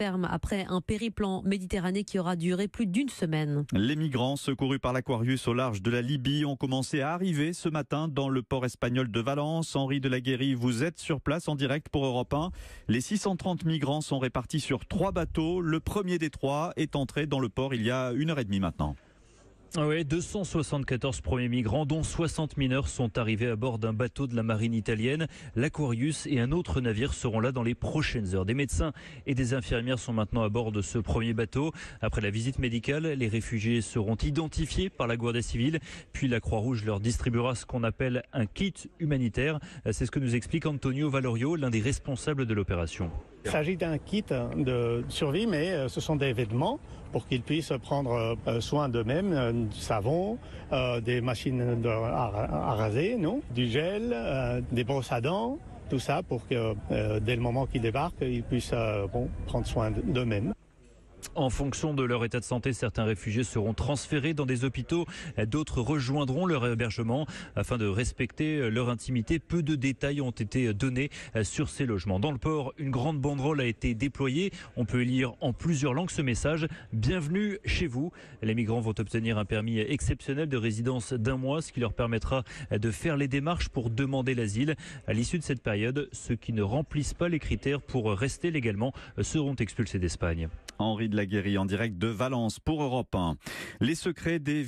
ferme après un périple en Méditerranée qui aura duré plus d'une semaine. Les migrants secourus par l'Aquarius au large de la Libye ont commencé à arriver ce matin dans le port espagnol de Valence. Henri Delaguérie, vous êtes sur place en direct pour Europe 1. Les 630 migrants sont répartis sur 3 bateaux. Le premier des 3 est entré dans le port il y a 1h30 maintenant. Oui, 274 premiers migrants, dont 60 mineurs, sont arrivés à bord d'un bateau de la marine italienne. L'Aquarius et un autre navire seront là dans les prochaines heures. Des médecins et des infirmières sont maintenant à bord de ce premier bateau. Après la visite médicale, les réfugiés seront identifiés par la Guardia civile. Puis la Croix-Rouge leur distribuera ce qu'on appelle un kit humanitaire. C'est ce que nous explique Antonio Valorio, l'un des responsables de l'opération. Il s'agit d'un kit de survie, mais ce sont des vêtements pour qu'ils puissent prendre soin d'eux-mêmes, du savon, des machines à raser, du gel, des brosses à dents, tout ça pour que dès le moment qu'ils débarquent, ils puissent prendre soin d'eux-mêmes. En fonction de leur état de santé, certains réfugiés seront transférés dans des hôpitaux, d'autres rejoindront leur hébergement afin de respecter leur intimité. Peu de détails ont été donnés sur ces logements. Dans le port, une grande banderole a été déployée. On peut lire en plusieurs langues ce message: bienvenue chez vous. Les migrants vont obtenir un permis exceptionnel de résidence d'1 mois, ce qui leur permettra de faire les démarches pour demander l'asile. À l'issue de cette période, ceux qui ne remplissent pas les critères pour rester légalement seront expulsés d'Espagne. Henri Delaguérie en direct de Valence pour Europe 1. Les secrets des